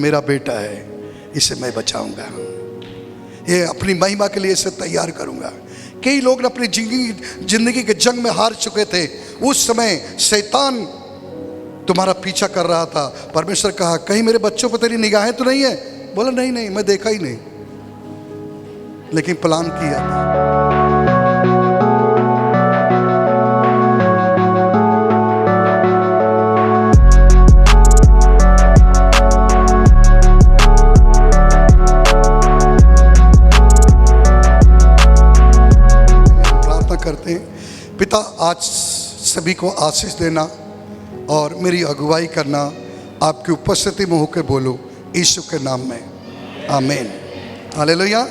मेरा बेटा है, इसे मैं बचाऊंगा, ये अपनी महिमा के लिए इसे तैयार करूंगा। कई लोग अपनी जिंदगी के जंग में हार चुके थे। उस समय शैतान तुम्हारा पीछा कर रहा था। परमेश्वर कहा कहीं मेरे बच्चों पर तेरी निगाहें तो नहीं है? बोला नहीं नहीं, मैं देखा ही नहीं, लेकिन प्लान किया था। करते हैं। पिता, आज सभी को आशीष देना और मेरी अगुवाई करना, आपकी उपस्थिति में होकर बोलो यीशु के नाम में, आमीन, हालेलुया।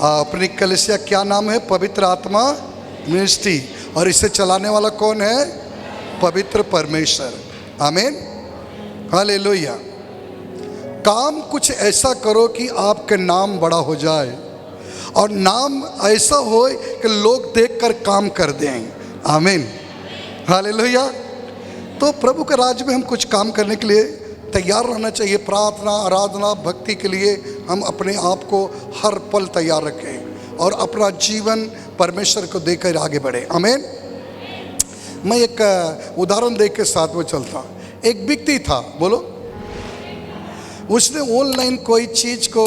अपनी कलीसिया क्या नाम है? पवित्र आत्मा मिनिस्ट्री, और इसे चलाने वाला कौन है? पवित्र परमेश्वर, आमीन, हालेलुया। काम कुछ ऐसा करो कि आपका नाम बड़ा हो जाए, और नाम ऐसा हो कि लोग देखकर काम कर दें, आमीन, हालेलुया। तो प्रभु के राज्य में हम कुछ काम करने के लिए तैयार रहना चाहिए। प्रार्थना, आराधना, भक्ति के लिए हम अपने आप को हर पल तैयार रखें और अपना जीवन परमेश्वर को देकर आगे बढ़े, आमीन। मैं एक उदाहरण देख के साथ में चलता। एक व्यक्ति था, बोलो, उसने ऑनलाइन कोई चीज़ को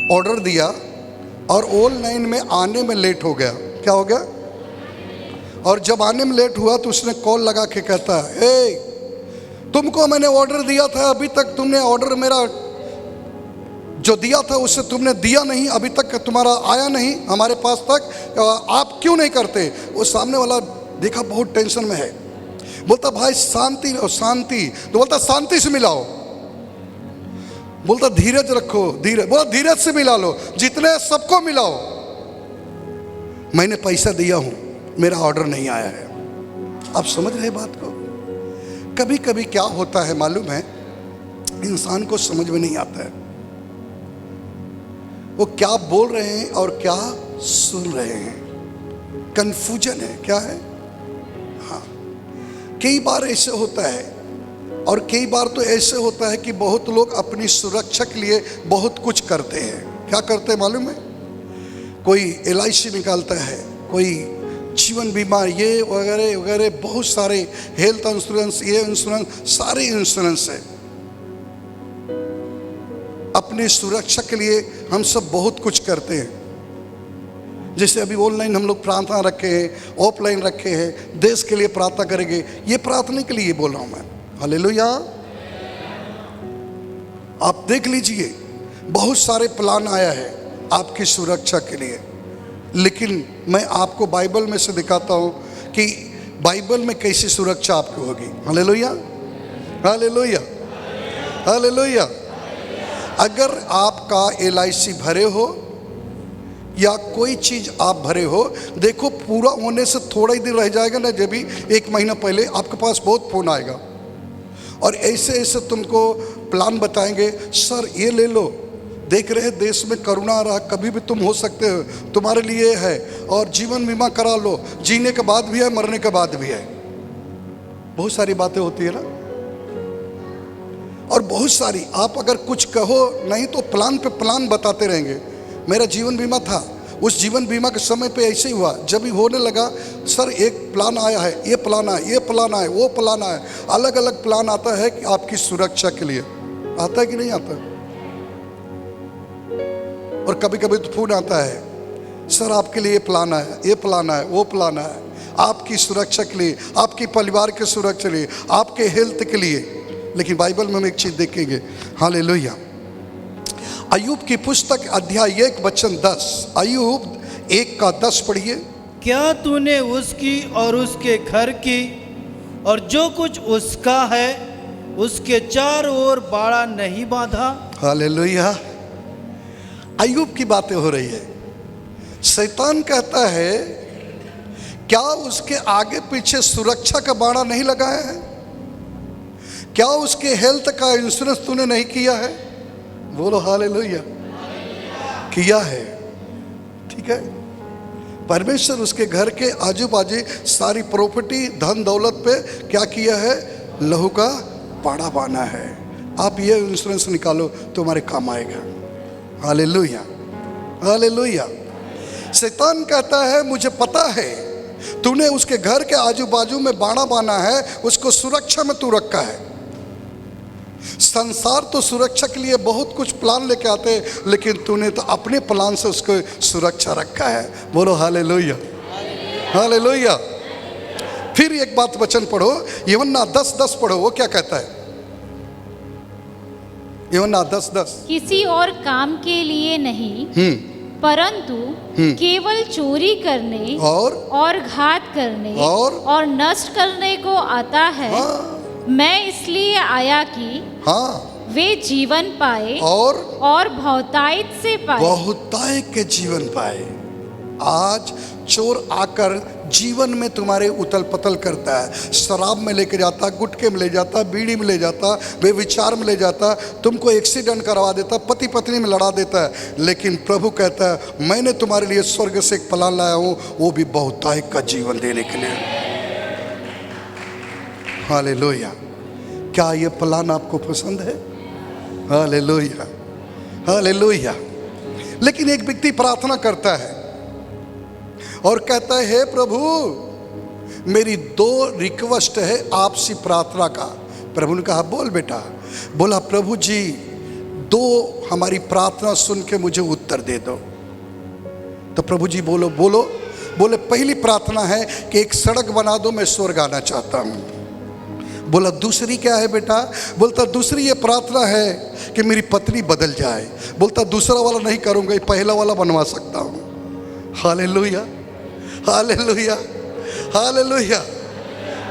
ऑर्डर दिया और ऑनलाइन में आने में लेट हो गया। क्या हो गया? और जब आने में लेट हुआ तो उसने कॉल लगा के कहता है, तुमको मैंने ऑर्डर दिया था, अभी तक तुमने ऑर्डर मेरा जो दिया था उससे तुमने दिया नहीं, अभी तक तुम्हारा आया नहीं हमारे पास तक, आप क्यों नहीं करते? वो सामने वाला देखा बहुत टेंशन में है, बोलता भाई शांति शांति। तो बोलता शांति से मिलाओ। बोलता धीरज रखो, धीरज। बोला धीरज से मिला लो, जितने सबको मिलाओ। मैंने पैसा दिया हूं, मेरा ऑर्डर नहीं आया है। आप समझ रहे बात को? कभी कभी क्या होता है मालूम है, इंसान को समझ में नहीं आता है वो क्या बोल रहे हैं और क्या सुन रहे हैं। कंफ्यूजन है, क्या है? हाँ, कई बार ऐसे होता है, और कई बार तो ऐसे होता है कि बहुत लोग अपनी सुरक्षा के लिए बहुत कुछ करते हैं। क्या करते हैं मालूम है? कोई LIC निकालता है, कोई जीवन बीमा, ये वगैरह वगैरह, बहुत सारे हेल्थ इंश्योरेंस, ये इंश्योरेंस, सारे इंश्योरेंस है। अपनी सुरक्षा के लिए हम सब बहुत कुछ करते हैं। जैसे अभी ऑनलाइन हम लोग प्रार्थना रखे हैं, ऑफलाइन रखे हैं, देश के लिए प्रार्थना करेंगे। ये प्रार्थना के लिए बोल रहा हूं मैं, हालेलुया। आप देख लीजिए, बहुत सारे प्लान आया है आपकी सुरक्षा के लिए, लेकिन मैं आपको बाइबल में से दिखाता हूं कि बाइबल में कैसी सुरक्षा आपकी होगी। Hallelujah, hallelujah, hallelujah. अगर आपका LIC भरे हो या कोई चीज़ आप भरे हो, देखो पूरा होने से थोड़ा ही दिन रह जाएगा ना, जब भी 1 महीना पहले आपके पास बहुत फ़ोन आएगा और ऐसे ऐसे तुमको प्लान बताएंगे, सर ये ले लो, देख रहे देश में करुणा आ रहा, कभी भी तुम हो सकते हो, तुम्हारे लिए है, और जीवन बीमा करा लो, जीने के बाद भी है, मरने के बाद भी है। बहुत सारी बातें होती है ना, और बहुत सारी, आप अगर कुछ कहो नहीं तो प्लान पे प्लान बताते रहेंगे। मेरा जीवन बीमा था, उस जीवन बीमा के समय पे ऐसे ही हुआ, जब भी होने लगा, सर एक प्लान आया है, ये प्लान आया, ये प्लान आया, वो प्लान आया, अलग अलग प्लान आता है कि आपकी सुरक्षा के लिए। आता है कि नहीं आता? और कभी कभी तो फोन आता है, सर आपके लिए ये प्लान आया, ये प्लान आया, वो प्लान आया, आपकी सुरक्षा के लिए, आपके परिवार की सुरक्षा के लिए, आपके हेल्थ के लिए। लेकिन बाइबल में हम एक चीज देखेंगे, हालेलुया। अय्यूब की पुस्तक अध्याय 1 वचन 10, अय्यूब 1:10 पढ़िए। क्या तूने उसकी और उसके घर की और जो कुछ उसका है उसके चारों ओर बाड़ा नहीं बांधा? हालेलुया। अय्यूब की बातें हो रही है। शैतान कहता है क्या उसके आगे पीछे सुरक्षा का बाड़ा नहीं लगाया है? क्या उसके हेल्थ का इंश्योरेंस तूने नहीं किया है? बोलो हालेलुया। किया है, ठीक है। परमेश्वर उसके घर के आजू बाजू सारी प्रॉपर्टी, धन दौलत पे क्या किया है? लहू का बाड़ा बांधा है। आप ये इंश्योरेंस निकालो, तुम्हारे काम आएगा। Hallelujah, hallelujah. शैतान कहता है मुझे पता है तूने उसके घर के आजू बाजू में बाड़ा बाना है, उसको सुरक्षा में तू रखा है। संसार तो सुरक्षा के लिए बहुत कुछ प्लान लेके आते हैं, लेकिन तूने तो अपने प्लान से उसको सुरक्षा रखा है। बोलो हालेलुया, हालेलुया। फिर एक बात वचन पढ़ो, यूहन्ना 10:10 पढ़ो, वो क्या कहता है? यूहन्ना 10:10। किसी और काम के लिए नहीं, परंतु केवल चोरी करने और घात करने और नष्ट करने को आता है। मैं इसलिए आया कि वे जीवन पाए और बहुतायत से पाए। बहुतायत के जीवन पाए। आज चोर आकर जीवन में तुम्हारे उतल पतल करता है, शराब में लेके जाता, गुटखे में ले जाता, बीड़ी में ले जाता, बेविचार में ले जाता, तुमको एक्सीडेंट करवा देता, पति पत्नी में लड़ा देता है। लेकिन प्रभु कहता है मैंने तुम्हारे लिए स्वर्ग से एक प्लान लाया हूँ, वो भी बहुतायत का जीवन देने के लिए। हालेलुया। क्या ये प्लान आपको पसंद है? Hallelujah, hallelujah. लेकिन एक व्यक्ति प्रार्थना करता है और कहता है हे प्रभु मेरी 2 रिक्वेस्ट है आपसी प्रार्थना का। प्रभु ने कहा बोल बेटा। बोला प्रभु जी 2 हमारी प्रार्थना सुन के मुझे उत्तर दे दो। तो प्रभु जी बोलो बोलो। बोले पहली प्रार्थना है कि एक सड़क बना दो, मैं स्वर्ग आना चाहता हूँ। बोला दूसरी क्या है बेटा? बोलता दूसरी ये प्रार्थना है कि मेरी पत्नी बदल जाए। बोलता दूसरा वाला नहीं करूँगा, ये पहला वाला बनवा सकता हूँ। Hallelujah, hallelujah, hallelujah.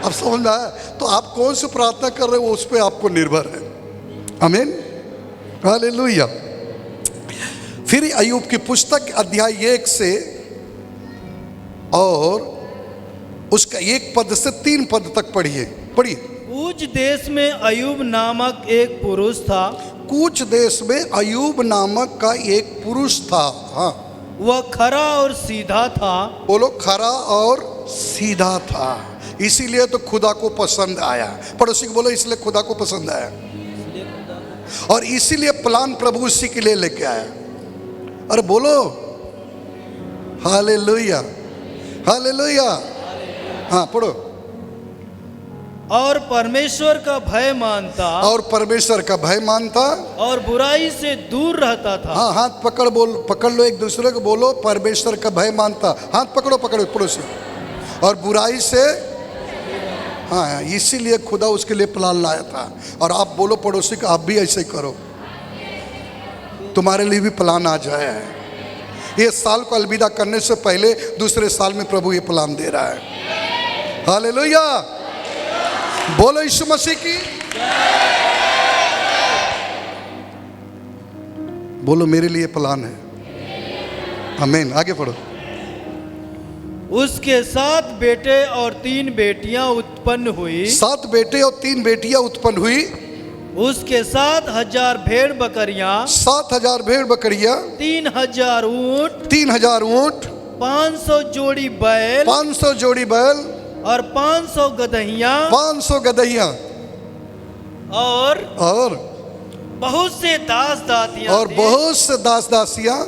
अब समझ में आया? तो आप कौन सी प्रार्थना कर रहे हो उस पर आपको निर्भर है। आमीन, हालेलुया। फिर अय्यूब की पुस्तक अध्याय 1 से और उसका 1 पद से 3 पद तक पढ़िए, पढ़िए। कूच देश में अय्यूब नामक एक पुरुष था। कूच देश में अय्यूब नामक का एक पुरुष था। हाँ, वह खरा और सीधा था। बोलो खरा और सीधा था, इसीलिए तो खुदा को पसंद आया। पड़ोसी को बोलो इसलिए खुदा को पसंद आया, और इसीलिए प्लान प्रभु उसी के लिए लेके आया। अरे बोलो हालेलुया, हालेलुया। हाँ पढ़ो। और परमेश्वर का भय मानता, और परमेश्वर का भय मानता, और बुराई से दूर रहता था। हाँ, हाथ पकड़ बोल, पकड़ लो एक दूसरे को, बोलो परमेश्वर का भय मानता। हाथ पकड़ो, पकड़ो पड़ोसी। और बुराई से, हाँ, इसीलिए खुदा उसके लिए प्लान लाया था। और आप बोलो पड़ोसी को आप भी ऐसे करो, तुम्हारे लिए भी प्लान आ जाए है। ये साल को अलविदा करने से पहले दूसरे साल में प्रभु ये प्लान दे रहा है। हालेलुया, बोलो यीशु मसीह की। बोलो मेरे लिए प्लान है। आमीन। आगे पढ़ो। उसके 7 बेटे और 3 बेटियां उत्पन्न हुई। 7 बेटे और 3 बेटियां उत्पन्न हुई। उसके 7,000 भेड़ बकरियां, 7,000 भेड़ बकरियां, 3,000 ऊंट, 3,000 ऊंट, 500 जोड़ी बैल, 500 जोड़ी बैल, और 500 गदहियां, 500 गदहियां, और बहुत से दास दासियां, और बहुत से दास दासियां।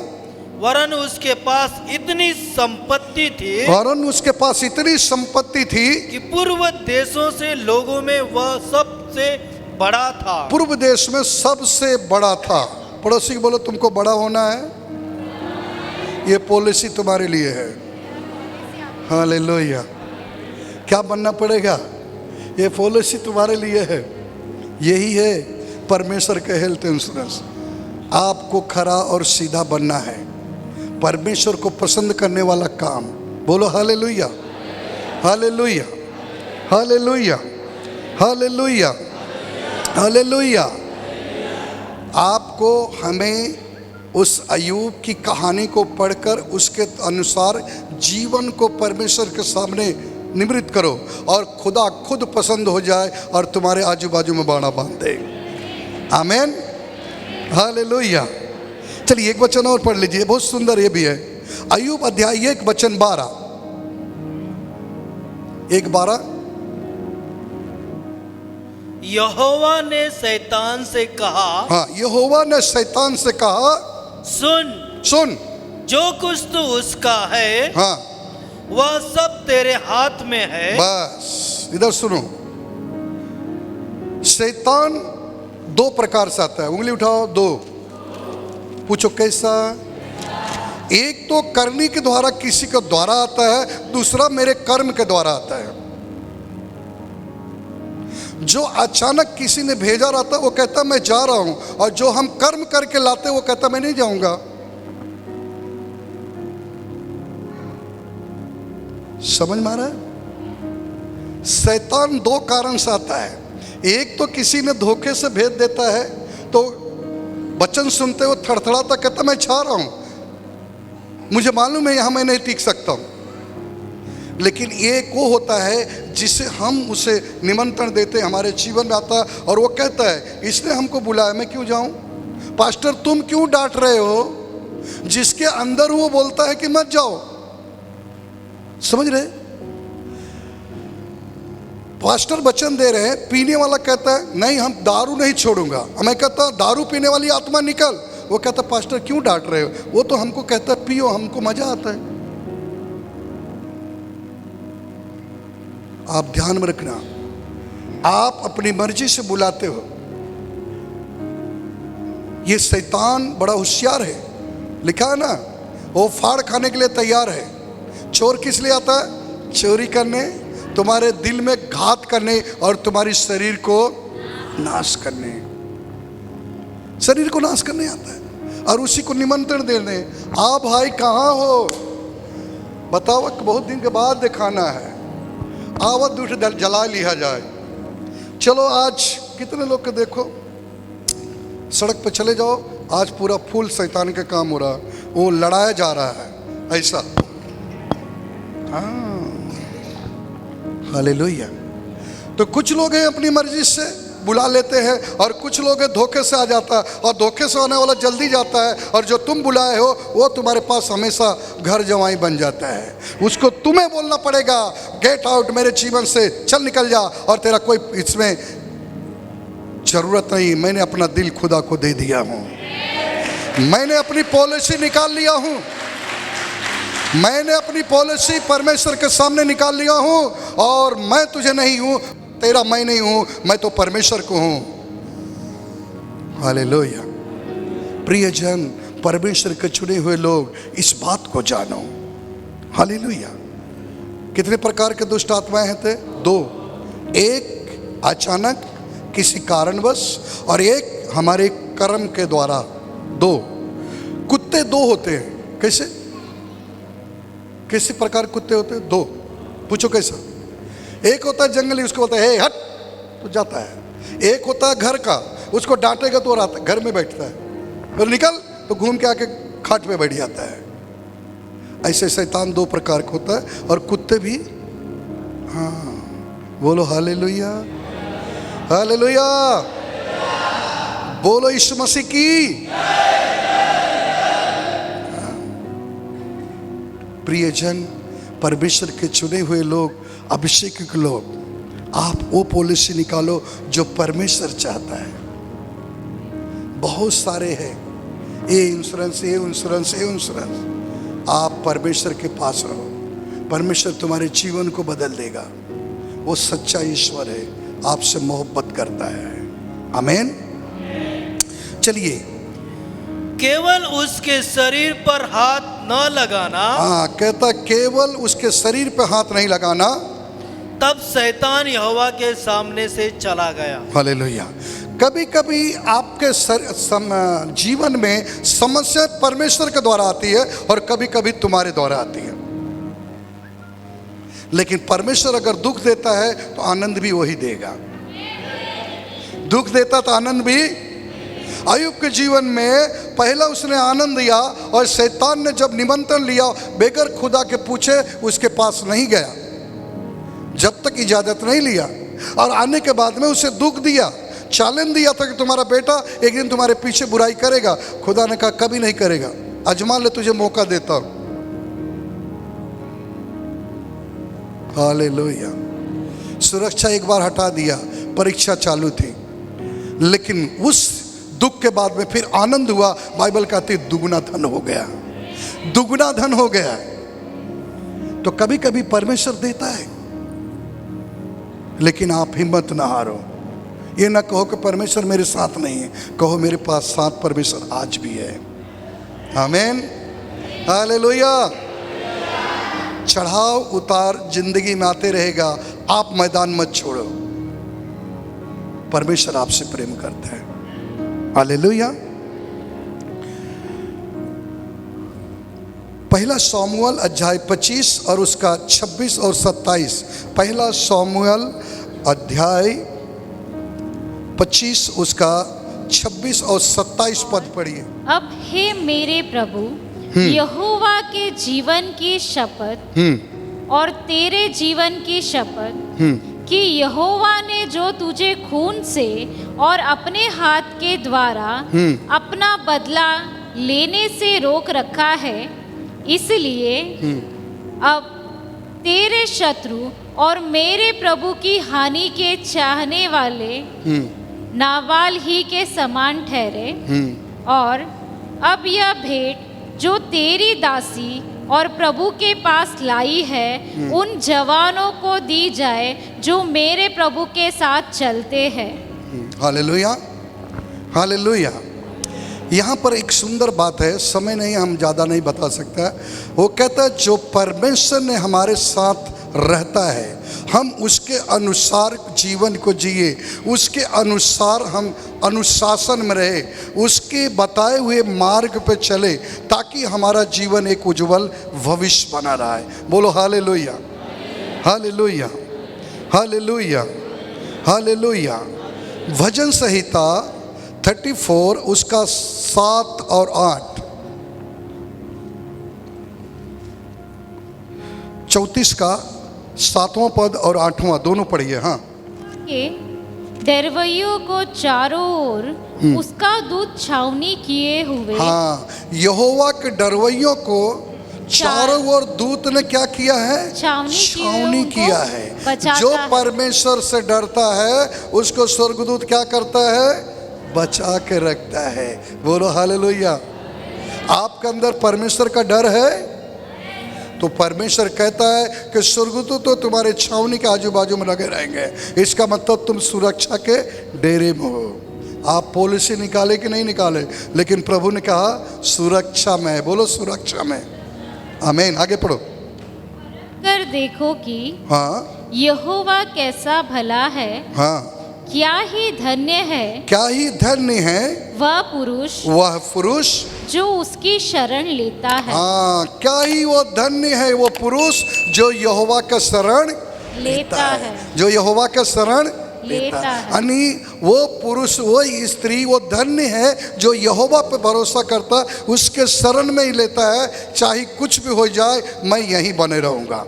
वरन उसके पास इतनी संपत्ति थी, वरन उसके पास इतनी संपत्ति थी कि पूर्व देशों से लोगों में वह सबसे बड़ा था। पूर्व देश में सबसे बड़ा था। पड़ोसी को बोलो तुमको बड़ा होना है, ये पॉलिसी तुम्हारे लिए है। हालेलुया। क्या बनना पड़ेगा? ये पॉलिसी तुम्हारे लिए है। यही है परमेश्वर का हेल्थ इंश्योरेंस। आपको खरा और सीधा बनना है, परमेश्वर को पसंद करने वाला काम। बोलो hallelujah, hallelujah, hallelujah, hallelujah, hallelujah. आपको हमें उस अय्यूब की कहानी को पढ़कर उसके अनुसार जीवन को परमेश्वर के सामने निमृत करो, और खुदा खुद पसंद हो जाए और तुम्हारे आजू बाजू में बाड़ा बांध दे। आमीन, हालेलुया। चलिए एक वचन और पढ़ लीजिए, बहुत सुंदर ये भी है। अय्यूब अध्याय 1 वचन 12, 1:12। यहोवा ने शैतान से कहा, हाँ, यहोवा ने शैतान से कहा, सुन, जो कुछ तो उसका है, हाँ, वह सब तेरे हाथ में है। बस इधर सुनो, शैतान दो प्रकार से आता है। उंगली उठाओ, दो। पूछो कैसा? एक तो करनी के द्वारा किसी के द्वारा आता है, दूसरा मेरे कर्म के द्वारा आता है। जो अचानक किसी ने भेजा रहता है वो कहता मैं जा रहा हूं, और जो हम कर्म करके लाते वो कहता मैं नहीं जाऊंगा। समझ में आ रहा है? शैतान दो कारण से आता है। एक तो किसी ने धोखे से भेज देता है, तो वचन सुनते वो थड़थड़ाता कहता मैं जा रहा हूं, मुझे मालूम है यहां मैं नहीं टिक सकता हूं। लेकिन एक वो होता है जिसे हम उसे निमंत्रण देते, हमारे जीवन में आता है और वो कहता है इसने हमको बुलाया, मैं क्यों जाऊं? पास्टर तुम क्यों डांट रहे हो? जिसके अंदर वो बोलता है कि मत जाओ। समझ रहे? पास्टर वचन दे रहे हैं, पीने वाला कहता है नहीं हम दारू नहीं छोड़ूंगा। मैं कहता दारू पीने वाली आत्मा निकल। वो कहता पास्टर क्यों डांट रहे हो? वो तो हमको कहता है पियो, हमको मजा आता है। आप ध्यान में रखना, आप अपनी मर्जी से बुलाते हो। ये शैतान बड़ा होशियार है, लिखा है ना, वो फाड़ खाने के लिए तैयार है। चोर किस लिए आता है? चोरी करने, तुम्हारे दिल में घात करने और तुम्हारी शरीर को नाश करने। शरीर को नाश करने आता है और उसी को निमंत्रण देने। आ भाई कहाँ हो? बताओ, बहुत दिन के बाद दिखाना है, आवत दूठ जला लिया जाए। चलो आज कितने लोग के देखो, सड़क पे चले जाओ, आज पूरा फुल शैतान का काम हो रहा है, वो लड़ाया जा रहा है ऐसा। हाँ, हालेलुया। तो कुछ लोग हैं अपनी मर्जी से बुला लेते हैं, और कुछ लोग हैं धोखे से आ जाता है, और धोखे से आने वाला जल्दी जाता है, और जो तुम बुलाए हो वो तुम्हारे पास हमेशा घर जवाई बन जाता है। उसको तुम्हें बोलना पड़ेगा गेट आउट, मेरे जीवन से चल निकल जा, और तेरा कोई इसमें जरूरत नहीं। मैंने अपना दिल खुदा को दे दिया हूँ, मैंने अपनी पॉलिसी निकाल लिया हूँ, मैंने अपनी पॉलिसी परमेश्वर के सामने निकाल लिया हूँ, और मैं तुझे नहीं हूँ, तेरा मैं नहीं हूँ, मैं तो परमेश्वर को हूँ। हालेलुया। प्रियजन, परमेश्वर के चुने हुए लोग इस बात को जानो। हालेलुया। कितने प्रकार के दुष्ट आत्माएं हैं थे? दो। एक अचानक किसी कारणवश, और एक हमारे कर्म के द्वारा। दो कुत्ते दो होते हैं। कैसे? किसी प्रकार कुत्ते होते हैं दो। पूछो कैसा? एक होता है जंगली, उसको बोलता है हे हट, तो जाता है। एक होता है घर का, उसको डांटेगा तो आता घर में बैठता है, और निकल तो घूम के आके खाट पे बैठ जाता है। ऐसे शैतान दो प्रकार का होता है, और कुत्ते भी। हाँ, बोलो हालेलुया, हालेलुया, बोलो यीशु मसीह की। प्रियजन, परमेश्वर के चुने हुए लोग, अभिषेक लोग, आप वो पॉलिसी निकालो जो परमेश्वर चाहता है। बहुत सारे हैं, ये इंश्योरेंस, ये इंश्योरेंस, ये इंश्योरेंस। आप परमेश्वर के पास रहो, परमेश्वर तुम्हारे जीवन को बदल देगा। वो सच्चा ईश्वर है, आपसे मोहब्बत करता है। आमीन। चलिए, केवल उसके शरीर पर हाथ न लगाना। हाँ, कहता केवल उसके शरीर पे हाथ नहीं लगाना। तब शैतान यहोवा के सामने से चला गया। हालेलुया। कभी कभी आपके जीवन में समस्या परमेश्वर के द्वारा आती है, और कभी कभी तुम्हारे द्वारा आती है। लेकिन परमेश्वर अगर दुख देता है तो आनंद भी वही देगा। दुख देता तो आनंद भी। अय्यूब के जीवन में पहला उसने आनंद दिया, और शैतान ने जब निमंत्रण लिया बेगर खुदा के पूछे उसके पास नहीं गया, जब तक इजाजत नहीं लिया। और आने के बाद में उसे दुख दिया, चैलेंज दिया था कि तुम्हारा बेटा एक दिन तुम्हारे पीछे बुराई करेगा। खुदा ने कहा कभी नहीं करेगा, अजमा ले, तुझे मौका देता हूं। हालेलुया। सुरक्षा एक बार हटा दिया, परीक्षा चालू थी, लेकिन उस दुख के बाद में फिर आनंद हुआ। बाइबल कहती दुगना धन हो गया, दुगना धन हो गया। तो कभी कभी परमेश्वर देता है, लेकिन आप हिम्मत ना हारो। ये ना कहो कि परमेश्वर मेरे साथ नहीं है, कहो मेरे पास साथ परमेश्वर आज भी है। आमीन, हालेलुया। चढ़ाव उतार जिंदगी में आते रहेगा, आप मैदान मत छोड़ो। परमेश्वर आपसे प्रेम करता है। हालेलुया। पहला शमूएल अध्याय 25 और उसका 26 और 27। पहला शमूएल अध्याय 25 उसका 26 और 27 पद पढ़िए। अब हे मेरे प्रभु, यहोवा के जीवन की शपथ और तेरे जीवन की शपथ कि यहोवा ने जो तुझे खून से और अपने हाथ के द्वारा अपना बदला लेने से रोक रखा है, इसलिए अब तेरे शत्रु और मेरे प्रभु की हानि के चाहने वाले नाबाल ही के समान ठहरे। और अब यह भेंट जो तेरी दासी और प्रभु के पास लाई है, उन जवानों को दी जाए जो मेरे प्रभु के साथ चलते हैं। Hallelujah, hallelujah. यहाँ पर एक सुंदर बात है, समय नहीं, हम ज़्यादा नहीं बता सकता। वो कहता है जो परमेश्वर ने हमारे साथ रहता है, हम उसके अनुसार जीवन को जिए, उसके अनुसार हम अनुशासन में रहे, उसके बताए हुए मार्ग पे चले, ताकि हमारा जीवन एक उज्जवल भविष्य बना रहा है। बोलो हालेलुया, हालेलुया, हालेलुया, हालेलुया। भजन संहिता 34 उसका 7 और 8, 34 का 7वां पद और 8वां दोनों पढ़िए। हाँ, के डरवैयों को चारों ओर उसका दूत छावनी किए हुए। हाँ, यहोवा के डरवैयों को चारों ओर दूत ने क्या किया है? छावनी किया है। जो परमेश्वर से डरता है उसको स्वर्गदूत क्या करता है? बचा के रखता है। बोलो हालेलुया। आपके अंदर परमेश्वर का डर है तो परमेश्वर कहता है कि स्वर्गदूत तो तुम्हारे छावनी के आजू बाजू में लगे रहेंगे। इसका मतलब तुम सुरक्षा के डेरे में हो। आप पॉलिसी निकाले कि नहीं निकाले, लेकिन प्रभु ने कहा सुरक्षा में। बोलो सुरक्षा में। आमीन। आगे पढ़ो। कर देखो कि हाँ, यहोवा कैसा भला है। हाँ, क्या ही धन्य है, क्या ही धन्य है वह पुरुष जो उसकी शरण लेता है। हाँ, क्या ही वो धन्य है वो पुरुष जो यहोवा का शरण लेता है, जो यहोवा का शरण लेता है। यानी वो पुरुष, वो स्त्री, वो धन्य है जो यहोवा पे भरोसा करता, उसके शरण में ही लेता है। चाहे कुछ भी हो जाए, मैं यहीं बने रहूंगा,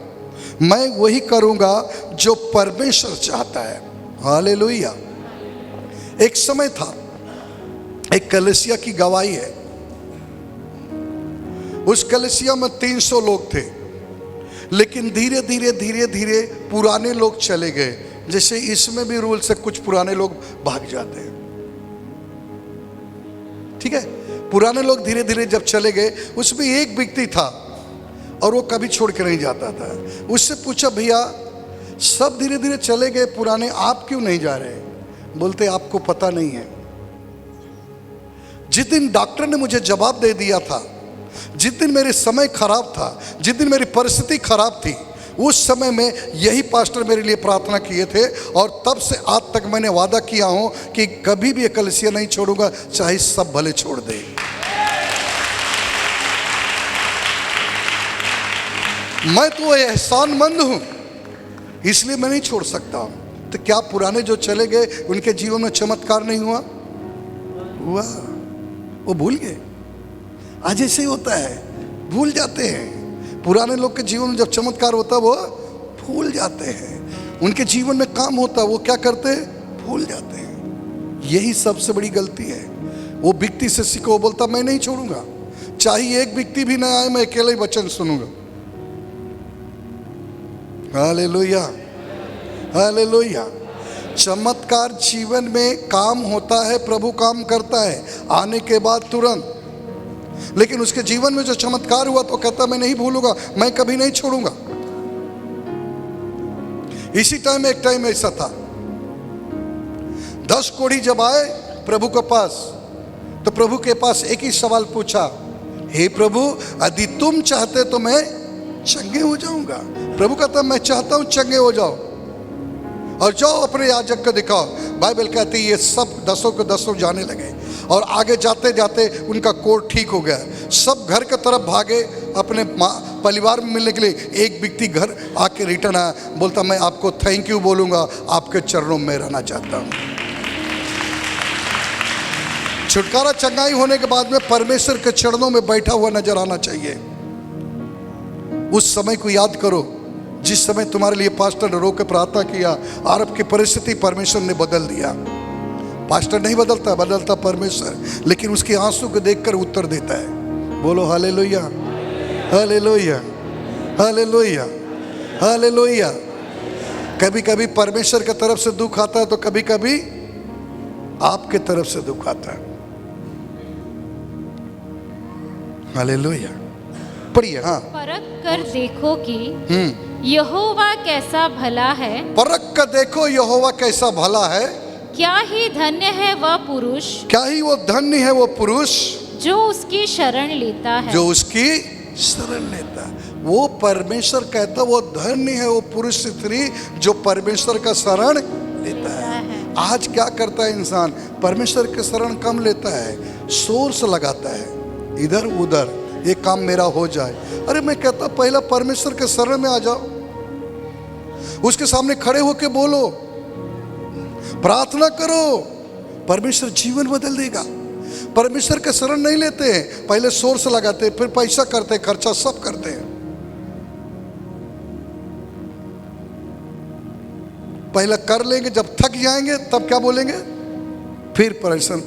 मैं वही करूंगा जो परमेश्वर चाहता है। हालेलुया। एक समय था, एक कलीसिया की गवाही है। उस कलीसिया में 300 लोग थे, लेकिन धीरे धीरे धीरे धीरे पुराने लोग चले गए। जैसे इसमें भी रूल से कुछ पुराने लोग भाग जाते हैं, ठीक है। पुराने लोग धीरे धीरे जब चले गए, उसमें एक व्यक्ति था और वो कभी छोड़ के नहीं जाता था। उससे पूछा, भैया सब धीरे धीरे चले गए पुराने, आप क्यों नहीं जा रहे? बोलते आपको पता नहीं है, जिस दिन डॉक्टर ने मुझे जवाब दे दिया था, जिस दिन मेरे समय खराब था, जिस दिन मेरी परिस्थिति खराब थी, उस समय में यही पास्टर मेरे लिए प्रार्थना किए थे। और तब से आज तक मैंने वादा किया हूं कि कभी भी कलीसिया नहीं छोड़ूंगा, चाहे सब भले छोड़ दे। मैं तो एहसानमंद हूं, इसलिए मैं नहीं छोड़ सकता हूं। तो क्या पुराने जो चले गए उनके जीवन में चमत्कार नहीं हुआ? हुआ। वो भूल गए। आज ऐसे ही होता है, भूल जाते हैं। पुराने लोग के जीवन में जब चमत्कार होता है वो भूल जाते हैं। उनके जीवन में काम होता है, वो क्या करते हैं? भूल जाते हैं। यही सबसे बड़ी गलती है। वो व्यक्ति से सीखो, बोलता मैं नहीं छोड़ूंगा, चाहे एक व्यक्ति भी ना आए, मैं अकेले ही वचन सुनूंगा। Hallelujah, hallelujah. चमत्कार जीवन में काम होता है, प्रभु काम करता है आने के बाद तुरंत, लेकिन उसके जीवन में जो चमत्कार हुआ तो कहता मैं नहीं भूलूंगा, मैं कभी नहीं छोड़ूंगा। इसी टाइम एक टाइम ऐसा था, 10 कोढ़ी जब आए प्रभु के पास, तो प्रभु के पास एक ही सवाल पूछा, हे प्रभु यदि तुम चाहते तो मैं चंगे हो जाऊंगा। प्रभु कहता मैं चाहता हूं चंगे हो जाओ, और जाओ अपने याजक को दिखाओ। बाइबल कहती है ये सब 10 के 10 जाने लगे, और आगे जाते जाते उनका कोढ़ ठीक हो गया। सब घर की तरफ भागे अपने परिवार में मिलने के लिए। एक व्यक्ति घर आके रिटर्न आया, बोलता मैं आपको थैंक यू बोलूंगा, आपके चरणों में रहना चाहता हूं। छुटकारा चंगाई होने के बाद में परमेश्वर के चरणों में बैठा हुआ नजर आना चाहिए। उस समय को याद करो जिस समय तुम्हारे लिए पास्टर ने रो के प्रार्थना किया, और आपकी परिस्थिति परमेश्वर ने बदल दिया। पास्टर नहीं बदलता, बदलता परमेश्वर, लेकिन उसके आंसू को देखकर उत्तर देता है। बोलो हालेलुया, हालेलुया, हालेलुया, हालेलुया। कभी कभी परमेश्वर की तरफ से दुख आता है, तो कभी कभी आपके तरफ से दुख आता है। हालेलुया, पढ़िए। हाँ, परख कर देखो कि यहोवा कैसा भला है। परख कर देखो यहोवा कैसा भला है। क्या ही धन्य है वह पुरुष, क्या ही वो धन्य है वो पुरुष जो उसकी शरण लेता है, जो उसकी शरण लेता है। वो परमेश्वर कहता वो धन्य है वो पुरुष स्त्री जो परमेश्वर का शरण लेता है। आज क्या करता है इंसान, परमेश्वर के शरण कम लेता है, सोर्स लगाता है इधर उधर, ये काम मेरा हो जाए। अरे मैं कहता पहला परमेश्वर के शरण में आ जाओ, उसके सामने खड़े होके बोलो, प्रार्थना करो, परमेश्वर जीवन बदल देगा। परमेश्वर के शरण नहीं लेते हैं, पहले सोर्स लगाते हैं, फिर पैसा करते हैं, खर्चा सब करते हैं। पहले कर लेंगे, जब थक जाएंगे तब क्या बोलेंगे, फिर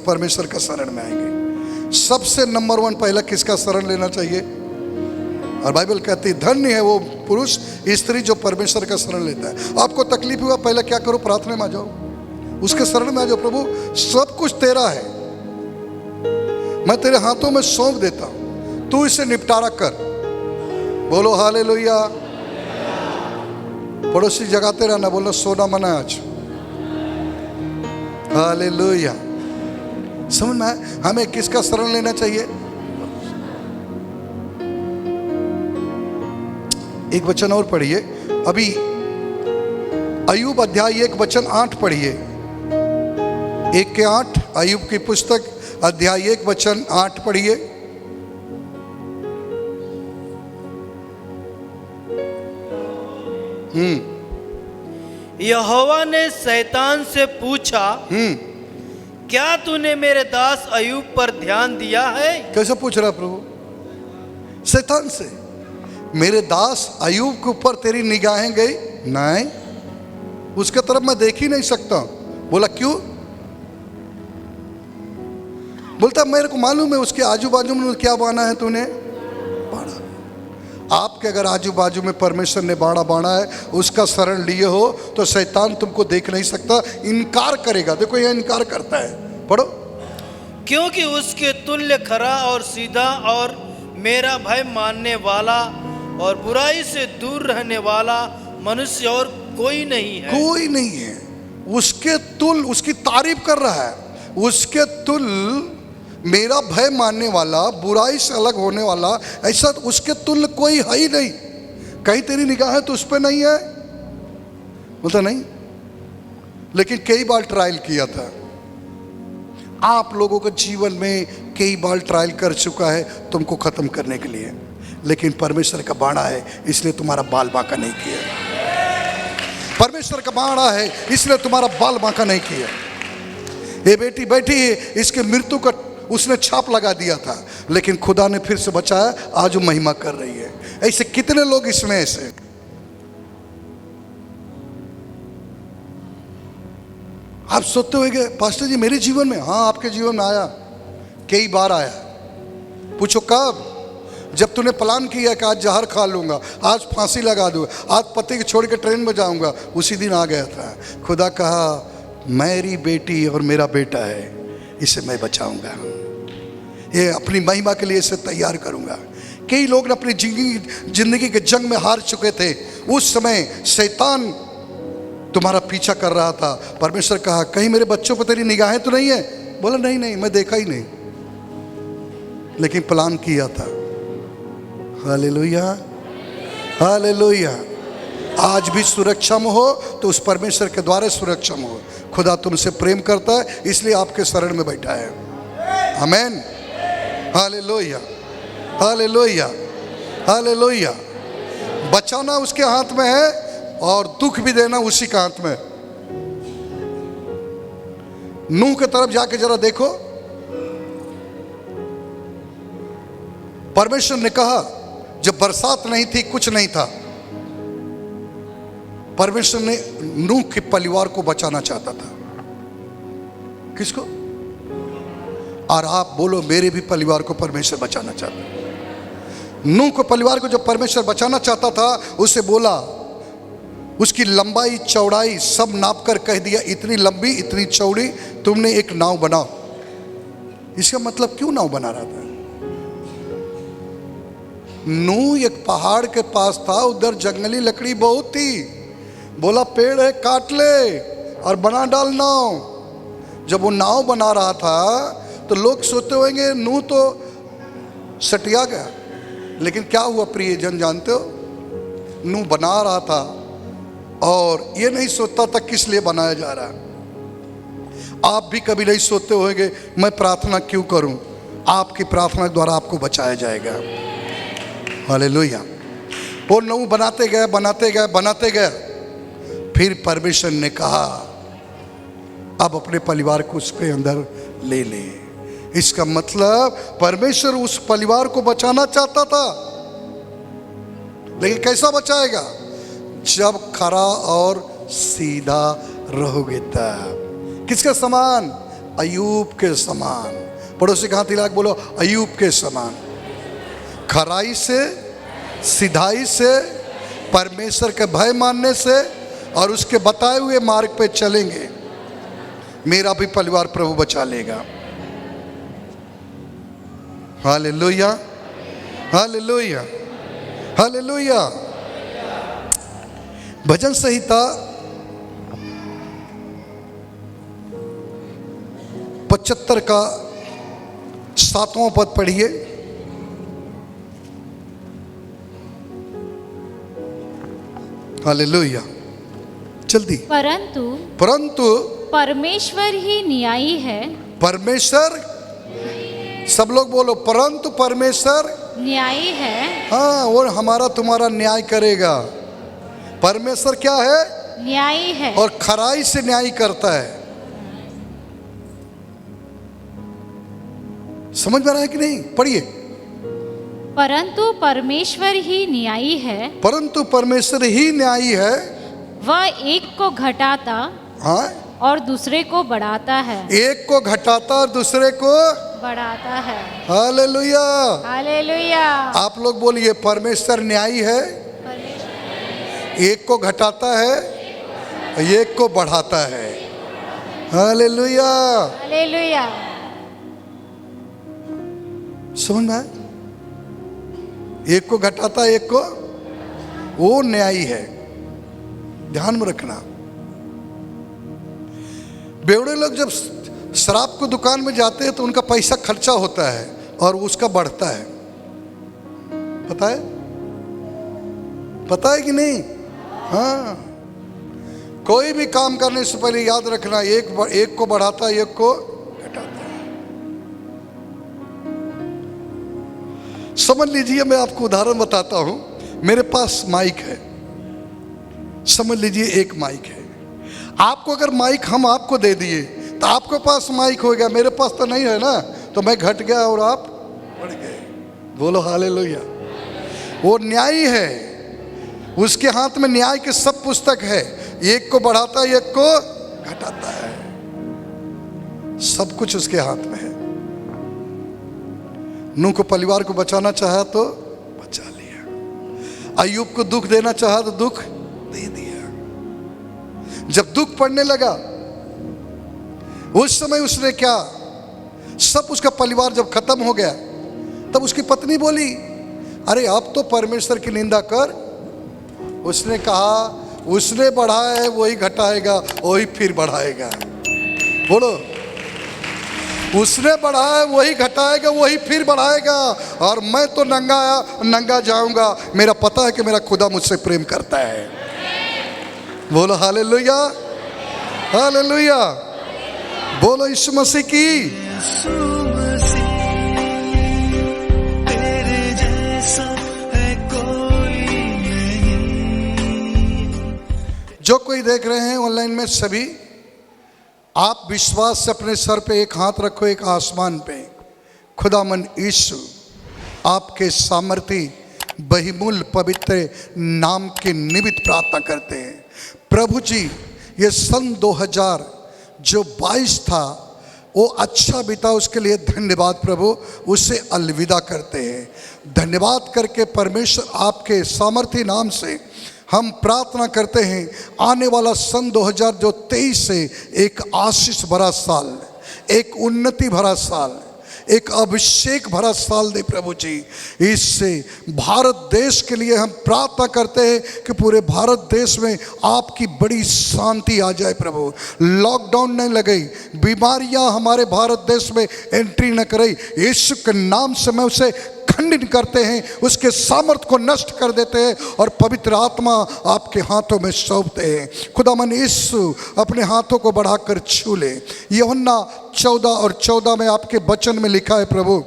परमेश्वर का शरण में आएंगे। सबसे नंबर 1 पहला किसका शरण लेना चाहिए? और बाइबल कहती है धन्य है वो पुरुष स्त्री जो परमेश्वर का शरण लेता है। आपको तकलीफ हुआ, पहले क्या करो, प्रार्थना में आ जाओ, उसके शरण में आ जाओ। प्रभु सब कुछ तेरा है, मैं तेरे हाथों में सौंप देता हूं, तू इसे निपटारा कर। बोलो हालेलुया। पड़ोसी जगाते रहना, बोलो सोना मना आज। हालेलुया। समझ में आया हमें किसका शरण लेना चाहिए? एक वचन और पढ़िए, अभी अय्यूब अध्याय 1 वचन 8 पढ़िए। 1 के 8 अय्यूब की पुस्तक अध्याय 1 वचन 8 पढ़िए। यहोवा ने शैतान से पूछा, क्या तूने मेरे दास अय्यूब पर ध्यान दिया है? कैसे पूछ रहा प्रभु? शैतान से, मेरे दास अय्यूब के ऊपर तेरी निगाहें गई? नहीं, उसके तरफ मैं देख ही नहीं सकता। बोला क्यों? बोलता मेरे को मालूम है उसके आजू बाजू में क्या बाना है तूने, बाड़ा। आपके अगर आजू बाजू में परमेश्वर ने बाड़ा बाना है, उसका शरण लिए हो, तो शैतान तुमको देख नहीं सकता, इनकार करेगा। देखो यह इनकार करता है, पढ़ो। क्योंकि उसके तुल्य खरा और सीधा और मेरा भय मानने वाला और बुराई से दूर रहने वाला मनुष्य और कोई नहीं है। कोई नहीं है उसके तुल, उसकी तारीफ कर रहा है, उसके तुल मेरा भय मानने वाला, बुराई से अलग होने वाला, ऐसा उसके तुल्य कोई है ही नहीं। कहीं तेरी निगाह तो उस पर नहीं है? बोलता नहीं, लेकिन कई बार ट्रायल किया था। आप लोगों के जीवन में कई बार ट्रायल कर चुका है तुमको खत्म करने के लिए, लेकिन परमेश्वर का बाड़ा है इसलिए तुम्हारा बाल बांका नहीं किया। परमेश्वर का बाड़ा है इसलिए तुम्हारा बाल बांका नहीं किया। ये बेटी बैठी है, इसके मृत्यु का उसने छाप लगा दिया था, लेकिन खुदा ने फिर से बचाया, आज वो महिमा कर रही है। ऐसे कितने लोग इसमें ऐसे। आप सोचते होंगे पास्टर जी मेरे जीवन में, हाँ आपके जीवन में आया, कई बार आया। पूछो कब? जब तूने प्लान किया कि आज जहर खा लूंगा, आज फांसी लगा दूंगा, आज पति को छोड़ के ट्रेन में जाऊंगा, उसी दिन आ गया था। खुदा कहा मेरी बेटी और मेरा बेटा है, इसे मैं बचाऊंगा, ये अपनी महिमा के लिए इसे तैयार करूंगा। कई लोग अपनी जिंदगी के जंग में हार चुके थे। उस समय शैतान तुम्हारा पीछा कर रहा था। परमेश्वर कहा कहीं मेरे बच्चों पर तेरी निगाहें तो नहीं है? बोला नहीं नहीं, मैं देखा ही नहीं, लेकिन प्लान किया था। Hallelujah, hallelujah. आज भी सुरक्षा में हो तो उस परमेश्वर के द्वारा सुरक्षा में हो। खुदा तुमसे प्रेम करता है, इसलिए आपके शरण में बैठा है। आमीन, हालेलुया, हालेलुया, हालेलुया। बचाना उसके हाथ में है और दुख भी देना उसी के हाथ में। नूह की तरफ जाके जरा देखो। परमेश्वर ने कहा, जब बरसात नहीं थी, कुछ नहीं था, परमेश्वर ने नूह के परिवार को बचाना चाहता था। किसको? और आप बोलो मेरे भी परिवार को परमेश्वर बचाना चाहता है। नूह को परिवार को जब परमेश्वर बचाना चाहता था, उसे बोला, उसकी लंबाई चौड़ाई सब नाप कर कह दिया, इतनी लंबी इतनी चौड़ी, तुमने एक नाव बनाओ। इसका मतलब क्यों नाव बना रहा था? नूह एक पहाड़ के पास था, उधर जंगली लकड़ी बहुत थी। बोला पेड़ है काट ले और बना डाल नाव। जब वो नाव बना रहा था तो लोग सोचते होंगे नूह तो सटिया गया, लेकिन क्या हुआ प्रिय जन जानते हो? नूह बना रहा था और ये नहीं सोचता था किस लिए बनाया जा रहा है। आप भी कभी नहीं सोचते होंगे मैं प्रार्थना क्यों करूं? आपकी प्रार्थना द्वारा आपको बचाया जाएगा। हालेलुया। वो नूह बनाते गए बनाते गए बनाते गए, फिर परमेश्वर ने कहा अब अपने परिवार को उसके अंदर ले ले। इसका मतलब परमेश्वर उस परिवार को बचाना चाहता था, लेकिन कैसा बचाएगा? जब खरा और सीधा रहोगे तब। किसके समान? अय्यूब के समान। पड़ोसी का हाथ हिला के बोलो अय्यूब के समान। खराई से, सीधाई से, परमेश्वर के भय मानने से और उसके बताए हुए मार्ग पे चलेंगे, मेरा भी परिवार प्रभु बचा लेगा। Hallelujah, hallelujah, hallelujah. भजन संहिता 75 का 7वां पद पढ़िए। हालेलुया, जल्दी। परंतु परमेश्वर ही न्यायी है। परमेश्वर, सब लोग बोलो परंतु परमेश्वर न्यायी है। हाँ, वो हमारा तुम्हारा न्याय करेगा। परमेश्वर क्या है? न्यायी है और खराई से न्याय करता है। समझ में आ रहा है कि नहीं? पढ़िए। परंतु परमेश्वर ही न्यायी है। परंतु परमेश्वर ही न्यायी है। वह एक को घटाता, हाँ, और दूसरे को बढ़ाता है। एक को घटाता और दूसरे को बढ़ाता है। Hallelujah, hallelujah. आप लोग बोलिए परमेश्वर न्यायी है, एक को घटाता है, एक को बढ़ाता है। Hallelujah, hallelujah. समझ में आया? एक को घटाता, एक को, वो न्यायी है। ध्यान में रखना। बेवड़े लोग जब शराब को दुकान में जाते हैं तो उनका पैसा खर्चा होता है और उसका बढ़ता है। पता है? पता है कि नहीं? हाँ, कोई भी काम करने से पहले याद रखना, एक को बढ़ाता है, एक को घटाता है। समझ लीजिए, मैं आपको उदाहरण बताता हूं। मेरे पास माइक है, समझ लीजिए एक माइक है। आपको अगर माइक हम आपको दे दिए तो आपके पास माइक हो गया, मेरे पास तो नहीं है ना, तो मैं घट गया और आप बढ़ गए। बोलो हालेलुया। वो न्यायी है, उसके हाथ में न्याय के सब पुस्तक है। एक को बढ़ाता है, एक को घटाता है, सब कुछ उसके हाथ में है। नूह को परिवार को बचाना चाहा तो बचा लिया। अय्यूब को दुख देना चाहा तो दुख दे दिया। जब दुख पड़ने लगा उस समय उसने क्या, सब उसका परिवार जब खत्म हो गया तब उसकी पत्नी बोली, अरे अब तो परमेश्वर की निंदा कर। उसने कहा, उसने बढ़ाया है वही घटाएगा, वही फिर बढ़ाएगा। बोलो, उसने बढ़ाया है वही घटाएगा, वही फिर बढ़ाएगा। और मैं तो नंगा आया, नंगा जाऊंगा। मेरा पता है कि मेरा खुदा मुझसे प्रेम करता है। बोलो हालेलुया, हालेलुया। बोलो यीशु मसीह की। जो कोई देख रहे हैं ऑनलाइन में सभी, आप विश्वास से अपने सर पे एक हाथ रखो, एक आसमान पे। खुदामन यीशु आपके सामर्थी बहुमूल्य पवित्र नाम के निमित्त प्रार्थना करते हैं। प्रभु जी, ये सन 2000 जो 22 था वो अच्छा बीता, उसके लिए धन्यवाद प्रभु। उसे अलविदा करते हैं। धन्यवाद करके परमेश्वर आपके सामर्थी नाम से हम प्रार्थना करते हैं, आने वाला सन 2023 से एक आशीष भरा साल, एक उन्नति भरा साल, एक अभिषेक भरा साल दे प्रभु जी। इससे भारत देश के लिए हम प्रार्थना करते हैं कि पूरे भारत देश में आपकी बड़ी शांति आ जाए प्रभु। लॉकडाउन नहीं लगे, बीमारियां हमारे भारत देश में एंट्री न करे। यीशु के नाम से मैं उसे खंडित करते हैं, उसके सामर्थ्य को नष्ट कर देते हैं और पवित्र आत्मा आपके हाथों में सौंपते हैं। खुदावन यीशु अपने हाथों को बढ़ाकर छू ले। यूहन्ना 14 और 14 में आपके वचन में लिखा है प्रभु,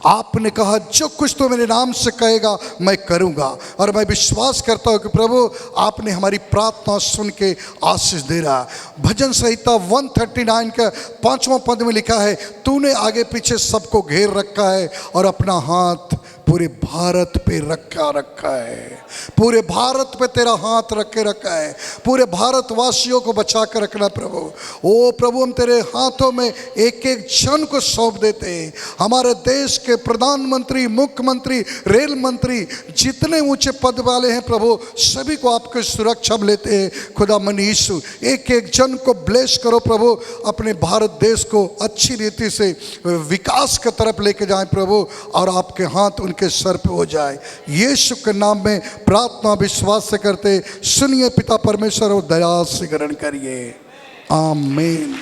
आपने कहा जो कुछ तो मेरे नाम से कहेगा मैं करूंगा। और मैं विश्वास करता हूं कि प्रभु आपने हमारी प्रार्थना सुन के आशीष दे रहा। भजन संहिता 139 का 5वां पद में लिखा है, तूने आगे पीछे सबको घेर रखा है और अपना हाथ पूरे भारत पे रखा है। पूरे भारत पे तेरा हाथ रखा है। पूरे भारतवासियों को बचा कर रखना प्रभु। ओ प्रभु, हम तेरे हाथों में एक एक जन को सौंप देते हैं। हमारे देश के प्रधानमंत्री, मुख्यमंत्री, रेल मंत्री, जितने ऊंचे पद वाले हैं प्रभु, सभी को आपके सुरक्षा में लेते हैं। खुदा मन यीशु एक एक जन को ब्लेस करो प्रभु। अपने भारत देश को अच्छी रीति से विकास की तरफ लेके जाएं प्रभु, और आपके हाथ उनके सर पे हो जाए। यीशु के नाम में प्रार्थना विश्वास से करते सुनिए पिता परमेश्वर, और दया से ग्रहण करिए। आमीन।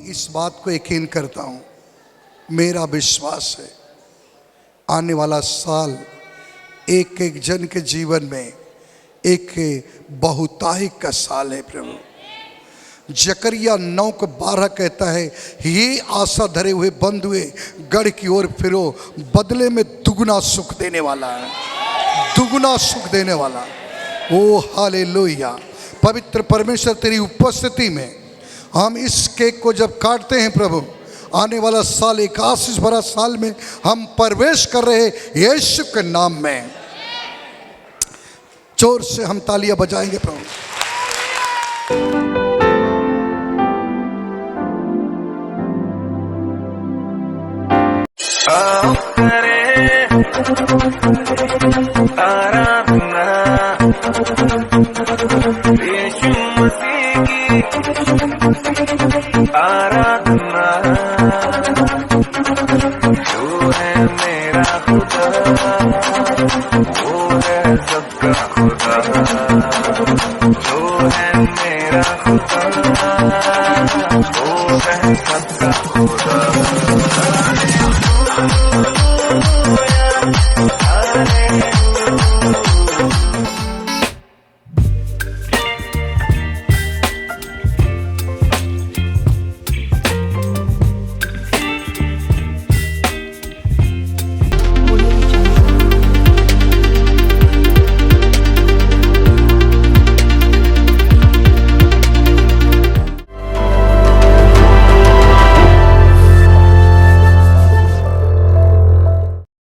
इस बात को यकीन करता हूं, मेरा विश्वास है आने वाला साल एक एक जन के जीवन में एक बहुतायत का साल है प्रभु। जकरिया 9:12 कहता है, ये आशा धरे हुए बंधुए गढ़ की ओर फिरो, बदले में दुगना सुख देने वाला है, दुगना सुख देने वाला। ओ हालेलुया। पवित्र परमेश्वर तेरी उपस्थिति में हम इस केक को जब काटते हैं प्रभु, आने वाला साल एक आशीष भरा साल में हम प्रवेश कर रहे यीशु के नाम में। जोर से हम तालियां बजाएंगे प्रभु। आओ करे आराधना यीशु मसीह की आराधना। जो है मेरा खुदा, वो है सबका खुदा। जो है मेरा खुदा, वो है सबका खुदा।